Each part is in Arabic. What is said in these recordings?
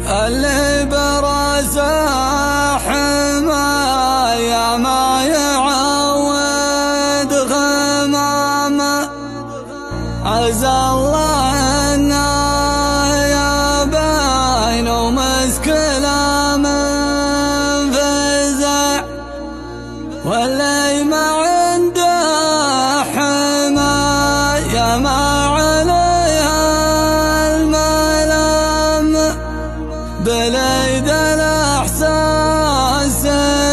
اللي براسه حماية ما يعود غمامه، عسى الله انه يبين ومسكله من فزع، واللي ما عنده حماية ما عليها الملام، بليد الإحساس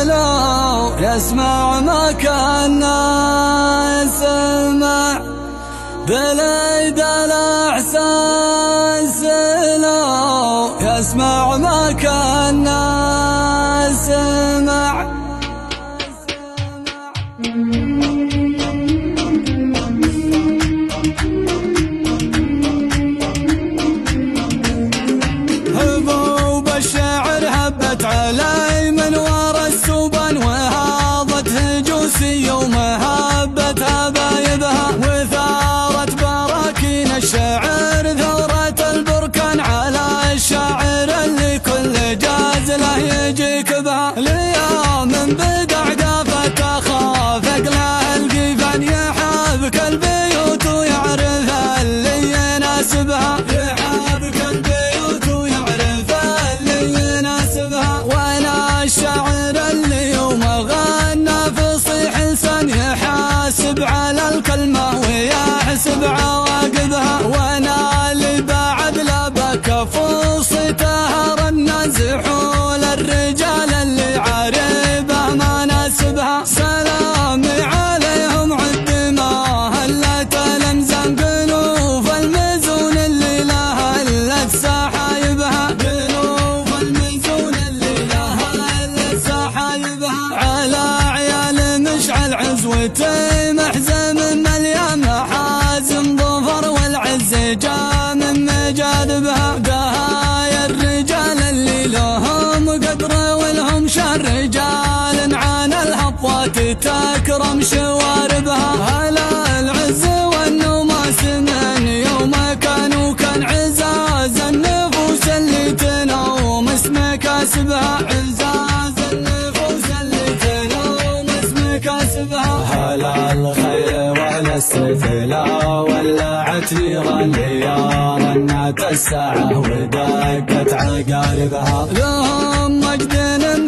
لو يسمع ما كان يسمع، بليد الإحساس لو يسمع ما كان يسمع. هبوب الشعر هبت علي من ورا السبن، وهاضت هجوسي ومهبت هبايبها، وثارت براكين الشعر ثورة البركان على الشاعر اللي كل جازله يجيك بها. ليام بدع قافت اخاف اقله القيفان، يحابك البيوت ويعرف اللي يناسبها، يحابك البيوت ويعرف اللي يناسبها. وانا الشاعر اللي يوم غنى فصيح لسان يحاسب على الكلمة ويحسب عواقبها، وانا اللي بعد لبك فصيته رنا زحول الرجال اللي عاربه ما ناسبها. سلامي عليهم عد ما هلت الامزان، قلوب المزون اللي لها هلت سحايبها، قلوب المزون اللي لها هلت سحايبها. على عيال مشعل عزوتي محزم مليان محازم ظفر، والعز جاء من مجاذبها. دهايا الرجال اللي لهم قدر ولهم شان، رجال عن الهضات تكرم شواربها. هلا العز والنوماس من يوم كانوا كان عزاز النفوس اللي تنوم اسم كاسبها، عزاز النفوس اللي تنوم اسم كاسبها. هلا الخير والاستثلا ولعت نيران ليار النات الساعة ودقت عقاربها. لهم مجد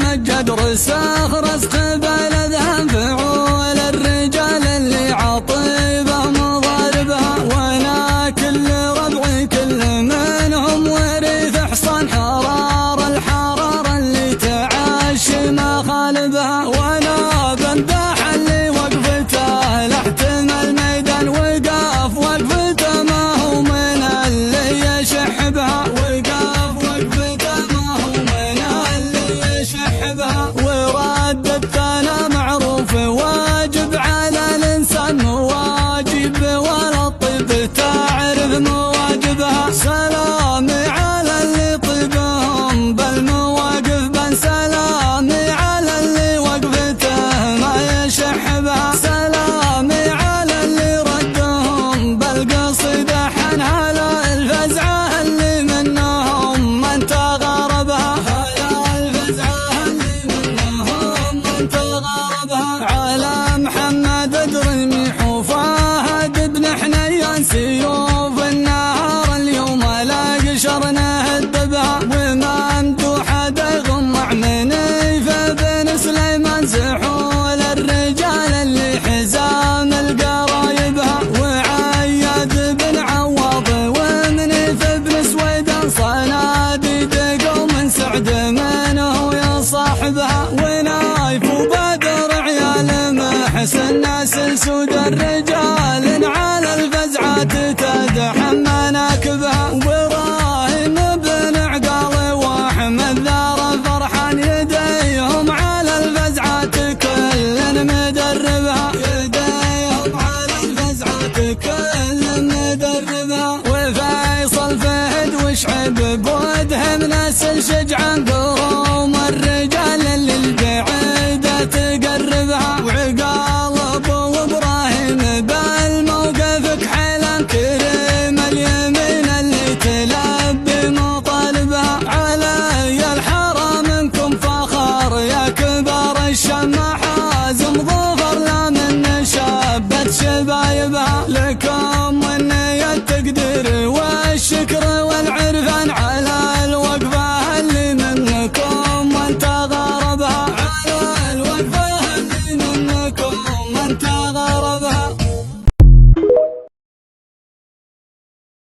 مجد رساخ رسخ بلدهم، فعول الرجال اللي عطيبه مضاربها. وانا كل ربعي كل منهم ورث حصان حرار الحرار اللي تعاش ما خالبها. وانا بمدح اللي وقفته لحتم الميدان، وقاف وقفته ما هو من اللي يشح بها، وقاف وقفته ما هو من اللي يشح بها. ورددت انا معروف واجب على الانسان مواجب، ولا الطيب تعرف مواجبها. سلامي على اللي طيبهم بالمواقف بن، سلامي على اللي وقفته ما يشح بها. سلامي على اللي ردهم بالقصيدة حن، على الفزعة اللي منهم من تغاربها، على الفزعة اللي منهم من تغاربها. على محمد ادرمي حفاهد بن حنيان سيوف النهار اليوم لا قشر نهدبها. وممدوح دغمع مني فبن سليمان زحول الرجال اللي حزام القرايبها. وعياد بن عوض ومني فبن سويدان صناديد قوم سعد منه يا صاحبها. ونايف وبدر عيال محسن ناس سود الرجال على الفزعات تدحم مناكبها. وابراهيم بن عقال واحمد ذار فرحان يديهم على الفزعات كل مدربها، يديهم على الفزعات كل مدربها. وفيصل فهد وشعب بودهم نسل شجعان، قروم الرجال اللي البعيدة تقربها. وعقال ابو ابراهيم بالموقف كحيلان، كريم اليمين اللي تلبي مطالبها. على الشمس